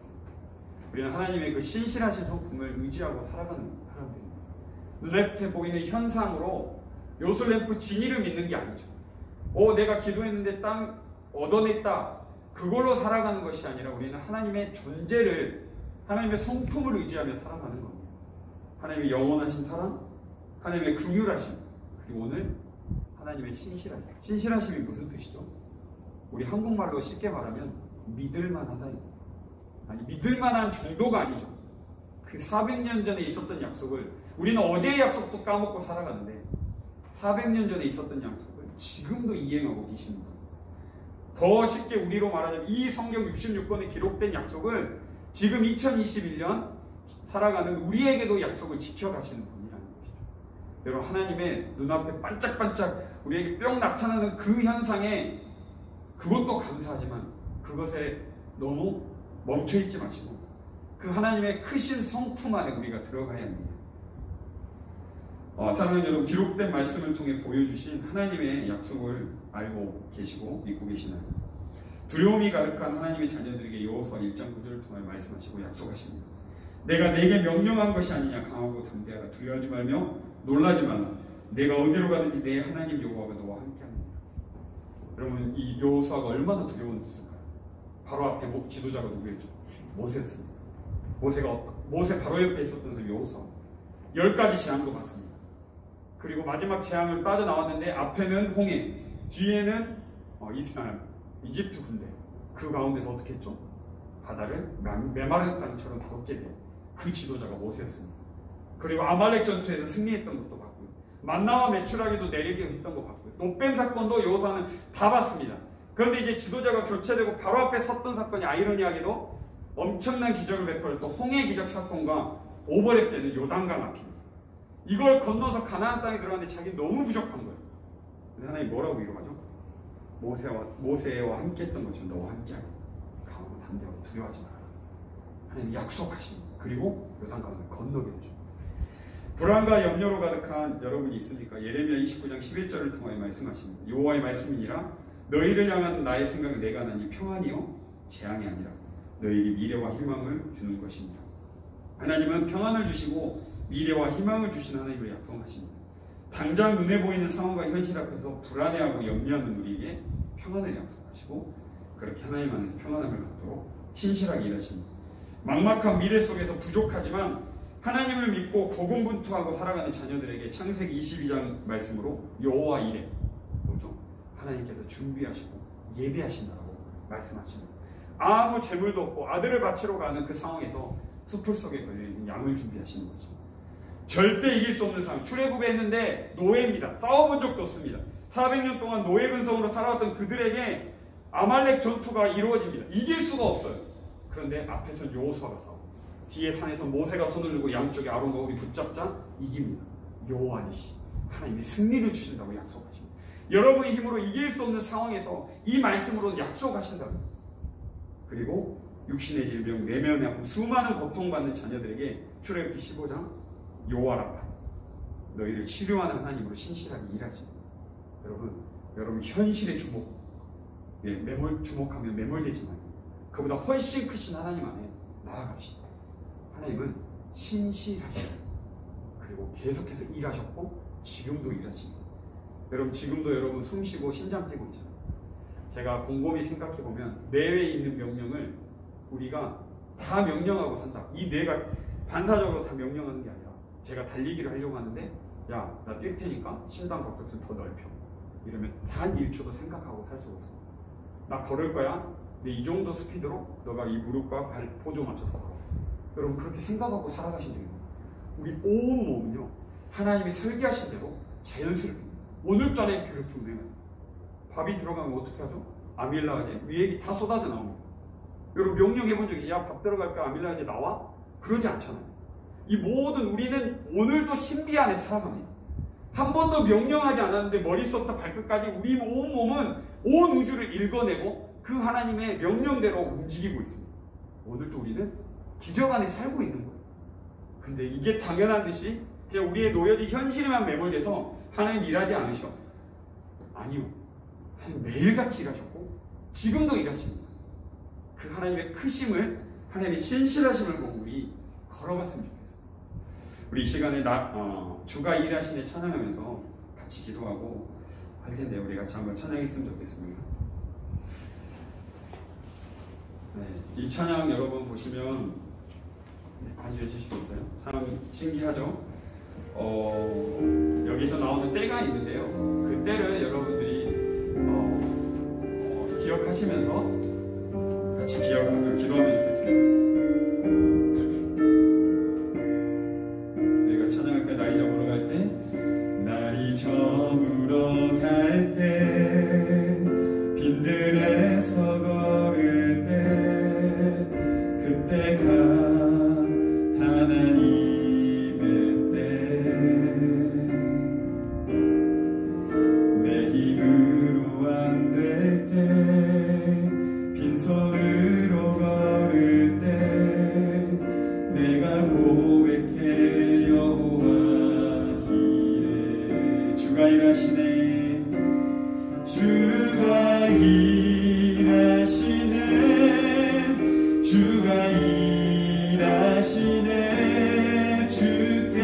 우리는 하나님의 그 신실하신 성품을 의지하고 살아가는 사람들입니다. 눈앞에 보이는 현상으로 요술램프 진이를 믿는 게 아니죠. 내가 기도했는데 땅 얻어냈다. 그걸로 살아가는 것이 아니라 우리는 하나님의 존재를, 하나님의 성품을 의지하며 살아가는 겁니다. 하나님의 영원하신 사랑, 하나님의 긍휼하심, 그리고 오늘 하나님의 신실하심. 신실하심이 무슨 뜻이죠? 우리 한국말로 쉽게 말하면 믿을만하다입니다. 아니, 믿을만한 정도가 아니죠. 그 400년 전에 있었던 약속을 우리는 어제의 약속도 까먹고 살아가는데 400년 전에 있었던 약속을 지금도 이행하고 계십니다. 더 쉽게 우리로 말하자면 이 성경 66권에 기록된 약속을 지금 2021년 살아가는 우리에게도 약속을 지켜가시는 분이라는 것이죠. 여러분, 하나님의 눈앞에 반짝반짝 우리에게 뿅 나타나는 그 현상에 그것도 감사하지만 그것에 너무 멈춰있지 마시고 그 하나님의 크신 성품 안에 우리가 들어가야 합니다. 사랑하는 여러분, 기록된 말씀을 통해 보여주신 하나님의 약속을 알고 계시고 믿고 계시나요? 두려움이 가득한 하나님의 자녀들에게 여호수아 1장 9절을 통해 말씀하시고 약속하십니다. 내가 내게 명령한 것이 아니냐. 강하고 담대하라. 두려워하지 말며 놀라지 말라. 내가 어디로 가든지 내 하나님 여호와가 너와 함께합니다. 여러분, 이 여호수아가 얼마나 두려웠을까요? 바로 앞에 지도자가 누구였죠? 모세였습니다. 모세 바로 옆에 있었던 사람이 여호수아. 10가지 재앙도 봤습니다. 그리고 마지막 재앙을 빠져나왔는데 앞에는 홍해, 뒤에는 이집트 군대. 그 가운데서 어떻게 했죠? 바다를 메마른 땅처럼 걷게 된 그 지도자가 모세였습니다. 그리고 아말렉 전투에서 승리했던 것도 봤고요. 만나와 메추라기도 내리게 했던 거 봤고요. 노뱀 사건도 여호수아는 다 봤습니다. 그런데 이제 지도자가 교체되고 바로 앞에 섰던 사건이 아이러니하게도 엄청난 기적을 베풀었던 홍해 기적 사건과 오버랩 되는 요단강 앞입니다. 이걸 건너서 가나안 땅에 들어갔는데 자기는 너무 부족한 거예요. 근데 하나님 뭐라고 위로하죠? 모세와 함께 했던 것처럼 너와 함께하고 강하고 담대하고 두려워하지 마라. 하나님 약속하십니다. 그리고 요단강을 건너게 해줘. 불안과 염려로 가득한 여러분이 있습니까? 예레미야 29장 11절을 통하여 말씀하십니다. 여호와의 말씀이니라 너희를 향한 나의 생각은 내가 하나니 평안이요 재앙이 아니라 너희에게 미래와 희망을 주는 것이니라. 하나님은 평안을 주시고 미래와 희망을 주시는 하나님을 약속하십니다. 당장 눈에 보이는 상황과 현실 앞에서 불안해하고 염려하는 우리에게 평안을 약속하시고 그렇게 하나님 안에서 평안함을 갖도록 신실하게 일하십니다. 막막한 미래 속에서 부족하지만 하나님을 믿고 고군분투하고 살아가는 자녀들에게 창세기 22장 말씀으로 여호와 이레, 뭐죠? 하나님께서 준비하시고 예비하신다고 말씀하십니다. 아무 재물도 없고 아들을 바치러 가는 그 상황에서 수풀 속에 걸려있는 양을 준비하시는 거죠. 절대 이길 수 없는 상황. 출애굽에 했는데 노예입니다. 싸워본 적도 없습니다. 400년 동안 노예 근성으로 살아왔던 그들에게 아말렉 전투가 이루어집니다. 이길 수가 없어요. 그런데 앞에서 여호수아가 싸우고 뒤에 산에서 모세가 손을 들고 양쪽에 아론과 홀이 붙잡자 이깁니다. 여호와니시 하나님이 승리를 주신다고 약속하십니다. 여러분의 힘으로 이길 수 없는 상황에서 이 말씀으로 약속하신다고. 그리고 육신의 질병, 내면의 아픔, 수많은 고통받는 자녀들에게 출애굽기 15장 여호와라 너희를 치료하는 하나님으로 신실하게 일하십니다. 여러분 현실에 주목하면 매몰되지만 그보다 훨씬 크신 하나님 안에 나아갑시다. 하나님은 신실하시다. 그리고 계속해서 일하셨고 지금도 일하십니다. 여러분 지금도 여러분 숨쉬고 심장 뛰고 있잖아요. 제가 곰곰이 생각해보면 뇌에 있는 명령을 우리가 다 명령하고 산다. 이 뇌가 반사적으로 다 명령하는 게 아니라 제가 달리기를 하려고 하는데 야, 나 뛸 테니까 심장 박동수를 더 넓혀. 이러면 단 1초도 생각하고 살 수가 없어. 나 걸을 거야. 근데 이 정도 스피드로 너가 이 무릎과 발 포조 맞춰서 걸어. 여러분 그렇게 생각하고 살아가시면 됩니다. 우리 온 몸은요 하나님이 설계하신 대로 자연스럽게 오늘도 안에 그렇게 운행해요. 밥이 들어가면 어떻게 하죠? 아밀라제 위액이 다 쏟아져 나옵니다. 여러분 명령해본 적이 야 밥 들어갈까 아밀라제 나와? 그러지 않잖아요. 이 모든 우리는 오늘도 신비 안에 살아갑니다. 한 번도 명령하지 않았는데 머릿속부터 발끝까지 우리 온 몸은 온 우주를 읽어내고 그 하나님의 명령대로 움직이고 있습니다. 오늘도 우리는 기적 안에 살고 있는 거예요. 근데 이게 당연한 듯이 그냥 우리의 놓여진 현실에만 매몰돼서 하나님 일하지 않으셔. 아니요. 하나님 매일같이 일하셨고 지금도 일하십니다. 그 하나님의 크심을, 하나님의 신실하심을 보고 우리 걸어갔으면 좋겠습니다. 우리 이 시간에 주가 일하시네 찬양하면서 같이 기도하고 할 텐데 우리 같이 한번 찬양했으면 좋겠습니다. 네, 이 찬양 여러분 보시면 반주해 주시겠어요? 참 신기하죠? 여기서 나오는 때가 있는데요. 그 때를 여러분들이 기억하시면서 같이 기도하면 좋겠습니다. 우리가 찬양할 때 날이 저물어 갈 때, 날이 저물어 갈 때, 빈들에서 걸을 때, 그때가 하나님의 때, 내 힘으로 안 될 때, 빈손으로 걸을 때, 내가 고백해 여호와 이래. 주가 일하시네, 주가 일하시네, 주가 일하시네. 주께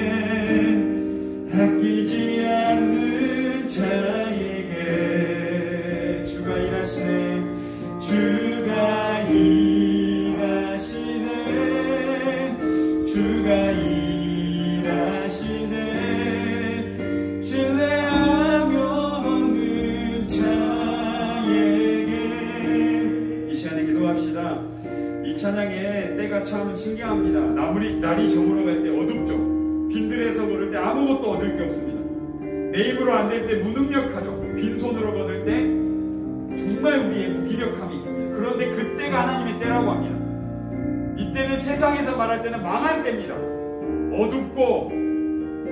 아끼지 않는 자에게 주가 일하시네, 주가 일하시네, 주가 일하시네. 신뢰하며 얻는 자에게. 이 시간에 기도합시다. 이 찬양의 때가 참 신기합니다. 날이 저물어 갈 때 어둡죠. 빈들에서 걸을 때 아무것도 얻을 게 없습니다. 내 힘으로 안 될 때 무능력하죠. 빈손으로 거둘 때 정말 우리의 무기력함이 있습니다. 그런데 그때가 하나님의 때라고 합니다. 이때는 세상에서 말할 때는 망한 때입니다. 어둡고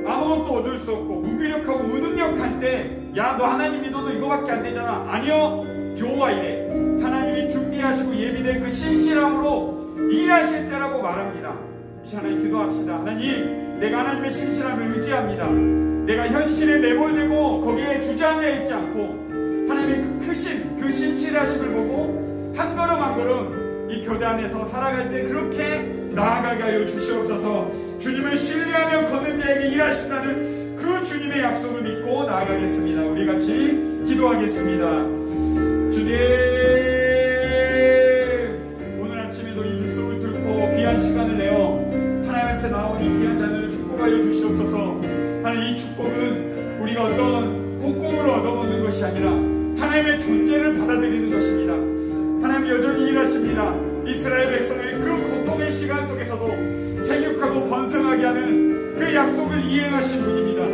아무것도 얻을 수 없고 무기력하고 무능력할 때, 야 너 하나님 믿어도 이거밖에 안 되잖아. 아니요, 여호와 이래. 하나님이 준비하시고 예비된 그 신실함으로 일하실 때라고 말합니다. 이 하나님 기도합시다. 하나님, 내가 하나님의 신실함을 의지합니다. 내가 현실에 매몰되고 거기에 주저앉아 있지 않고 하나님의 그 크신, 그 신실하심을 보고 한 걸음 한 걸음 이 교대 안에서 살아갈 때 그렇게 나아가게 하여 주시옵소서. 주님을 신뢰하며 걷는 자에게 일하신다는 그 주님의 약속을 믿고 나아가겠습니다. 우리 같이 기도하겠습니다. 주님, 오늘 아침에도 이 약속을 듣고 귀한 시간을 내어 하나님 앞에 나온 이 귀한 자녀를 축복하여 주시옵소서. 하나님, 이 축복은 우리가 어떤 콩콩으로 얻어먹는 것이 아니라 하나님의 존재를 받아들이는 것입니다. 하나님 여전히 일하십니다. 이스라엘 백성의 그 고통의 시간 속에서도 생육하고 번성하게 하는 그 약속을 이행하신 분입니다.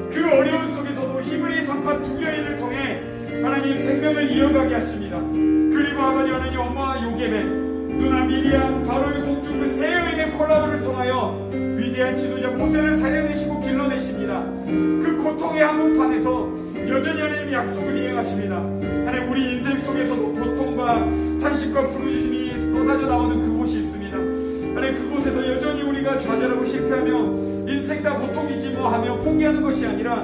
그 어려운 속에서도 히브리 산파 두 여인을 통해 하나님 생명을 이어가게 하십니다. 그리고 아버지 하나님, 엄마와 요게벳, 누나 미리암, 바로의 공주 그 세 여인의 콜라보를 통하여 위대한 지도자 모세를 살려내시고 길러내십니다. 그 고통의 한복판에서 여전히 하나님 약속을 이행하십니다. 하나님, 우리 인생 속에서도 고통과 탄식과 부르짖음이 쏟아져 나오는 그곳이 있습니다. 하나님, 그곳에서 여전히 우리가 좌절하고 실패하며 인생 다 고통이지 뭐 하며 포기하는 것이 아니라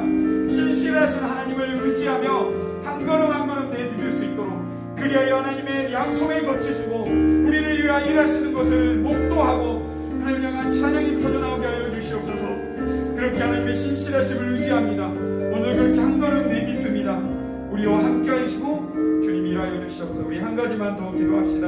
신실하신 하나님을 의지하며 한 걸음 한 걸음 내디딜 수 있도록, 그리하여 하나님의 양손에 거치시고 우리를 위하여 일하시는 것을 목도하고 하나님 향한 찬양이 터져나오게 하여 주시옵소서. 그렇게 하나님의 신실하심을 의지합니다. 오늘 그렇게 한 걸음 내딛습니다. 우리와 함께 하시고 주님 일하여 주시옵소서. 우리 한 가지만 더 기도합시다.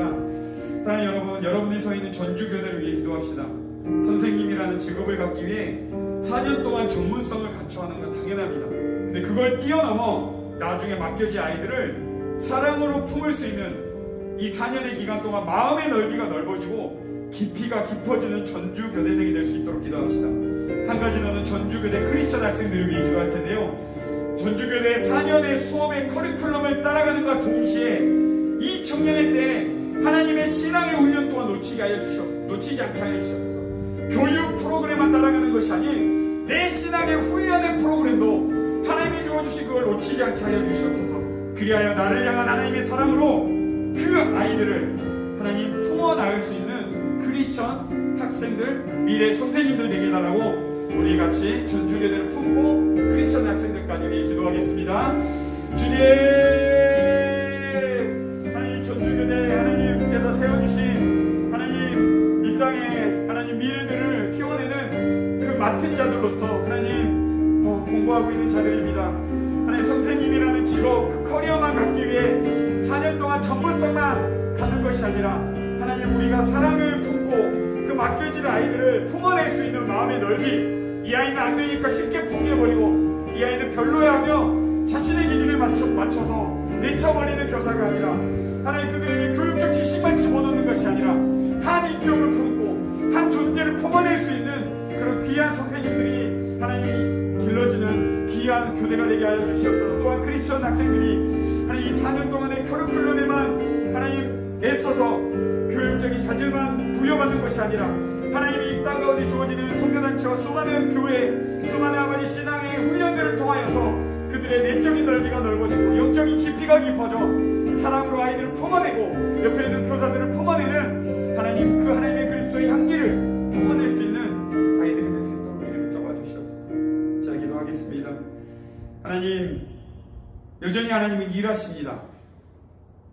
사랑하는 여러분, 여러분이 서 있는 전주교대를 위해 기도합시다. 선생님이라는 직업을 갖기 위해 4년 동안 전문성을 갖춰하는 건 당연합니다. 근데 그걸 뛰어넘어 나중에 맡겨질 아이들을 사랑으로 품을 수 있는 이 4년의 기간 동안 마음의 넓이가 넓어지고 깊이가 깊어지는 전주교대생이 될 수 있도록 기도합시다. 한 가지는 전주교대 크리스천 학생들을 위해 기도할 텐데요. 전주교대 4년의 수업의 커리큘럼을 따라가는과 동시에 이 청년의 때에 하나님의 신앙의 훈련 또한 놓치지 않게 하여 주시옵소서. 교육 프로그램만 따라가는 것이 아닌 내 신앙의 훈련의 프로그램도 하나님이 주어주신 그걸 놓치지 않게 하여 주시옵소서. 그리하여 나를 향한 하나님의 사랑으로 그 아이들을 하나님 품어 나을 수 있는 크리스천 학생들, 미래 선생님들 되게 해달라고 우리 같이 전주교대를 품고 크리스천 학생들까지 위해 기도하겠습니다. 주님, 하나님 전주교대 하나님께서 세워주신 하나님 이 땅에 하나님 미래들을 키워내는 그 맡은 자들로서 하나님 공부하고 있는 자들입니다. 하나님 선생님이라는 직업, 그 커리어만 갖기 위해 4년 동안 전문성만 갖는 것이 아니라 하나님 우리가 사랑을 품고 그 맡겨질 아이들을 품어낼 수 있는 마음의 넓이, 이 아이는 안 되니까 쉽게 포기해버리고 이 아이는 별로야 하며 자신의 기준에 맞춰서 내쳐버리는 교사가 아니라 하나님 그들에게 교육적 지식만 집어넣는 것이 아니라 한 인격을 품고 한 존재를 품어낼 수 있는 그런 귀한 선생님들이 하나님이 길러지는 귀한 교대가 되게 하여 주시옵소서. 또한 크리스천 학생들이 하나님 이 4년 동안의 커리큘럼에만 하나님 애써서 교육적인 자질만 부여받는 것이 아니라 하나님이 이 땅 가운데 주어지는 선교단체와 수많은 교회, 수많은 아버지 신앙의 훈련들을 통하여서 그들의 내적인 넓이가 넓어지고 영적인 깊이가 깊어져 사랑으로 아이들을 품어내고 옆에 있는 교사들을 품어내는 하나님 그 하나님의 그리스도의 향기를 품어낼 수 있는 아이들이 될 수 있도록 우리를 붙잡아 주시옵소서. 자, 기도하겠습니다. 하나님, 여전히 하나님은 일하십니다.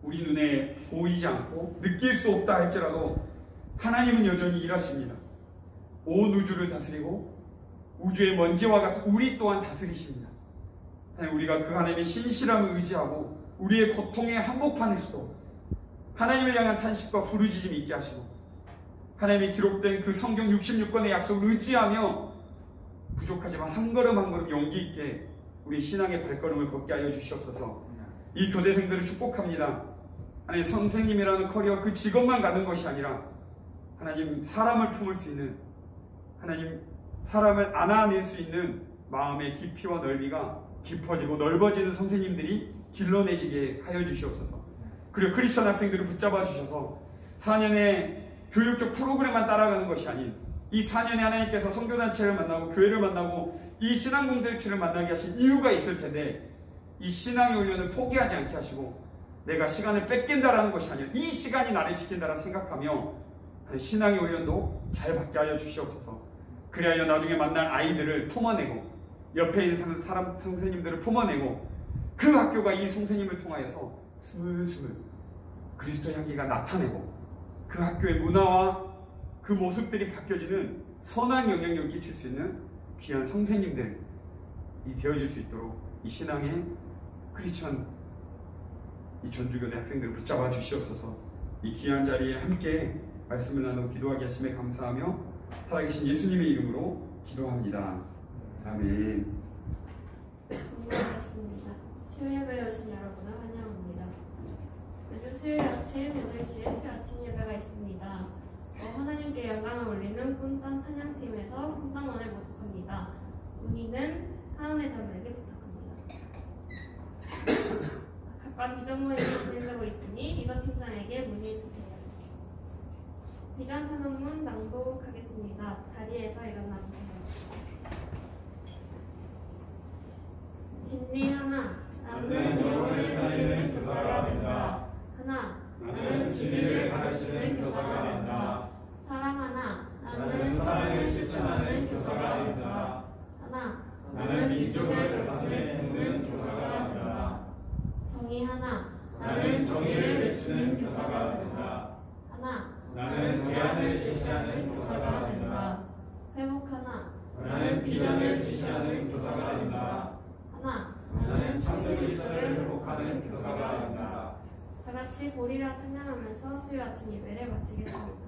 우리 눈에 보이지 않고 느낄 수 없다 할지라도 하나님은 여전히 일하십니다. 온 우주를 다스리고 우주의 먼지와 같은 우리 또한 다스리십니다. 하나님, 우리가 그 하나님의 신실함을 의지하고 우리의 고통의 한복판에서도 하나님을 향한 탄식과 부르짖음이 있게 하시고 하나님이 기록된 그 성경 66권의 약속을 의지하며 부족하지만 한 걸음 한 걸음 용기 있게 우리 신앙의 발걸음을 걷게 하여 주시옵소서. 이 교대생들을 축복합니다. 하나님, 선생님이라는 커리어 그 직업만 가는 것이 아니라 하나님 사람을 품을 수 있는, 하나님 사람을 안아낼 수 있는 마음의 깊이와 넓이가 깊어지고 넓어지는 선생님들이 길러내지게 하여 주시옵소서. 그리고 크리스천 학생들을 붙잡아 주셔서 4년의 교육적 프로그램만 따라가는 것이 아닌 이 4년에 하나님께서 선교단체를 만나고 교회를 만나고 이 신앙공동체를 만나게 하신 이유가 있을 텐데 이 신앙의 훈련을 포기하지 않게 하시고 내가 시간을 뺏긴다라는 것이 아니라 이 시간이 나를 지킨다라 생각하며 신앙의 훈련도 잘 받게 하여 주시옵소서. 그래야 나중에 만날 아이들을 품어내고 옆에 있는 사람 선생님들을 품어내고 그 학교가 이 선생님을 통하여서 스물스물 그리스도의 향기가 나타내고 그 학교의 문화와 그 모습들이 바뀌어지는 선한 영향력을 끼칠 수 있는 귀한 선생님들이 되어질 수 있도록 이 신앙의 크리스천 이 전주교대 학생들을 붙잡아 주시옵소서. 이 귀한 자리에 함께 말씀을 나누고 기도하게 하심에 감사하며 살아계신 예수님의 이름으로 기도합니다. 아멘. 공부하겠습니다. 수요예배에 오신 여러분을 환영합니다. 매주 수요일 아침 8시에 수요 아침 예배가 있습니다. 하나님께 영광을 올리는 꿈땅 찬양팀에서 꿈땅원을 모집합니다. 문의는 하은혜 자매에게 부탁합니다. 각각 비전 모임이 진행되고 있으니 리더 팀장에게 문의해주세요. 비전 선언문 낭독하겠습니다. 자리에서 일어나주세요. 진리 하나, 나는 영혼을 살리는 교사가 된다. 하나, 나는 진리를 가르치는 교사가 된다. 사랑 하나, 나는 사랑을 실천하는 교사가 된다. 하나, 나는 민족을 다스리는 교사가 된다. 정의 하나, 나는 정의를 외치는 교사가 된다. 하나, 나는 대안을 제시하는 교사가 된다. 회복 하나, 나는 비전을 제시하는 교사가 된다. 하나, 나는 창조 질서를 회복하는 교사가 된다. 다 같이 보리라 찬양하면서 수요 아침 예배를 마치겠습니다.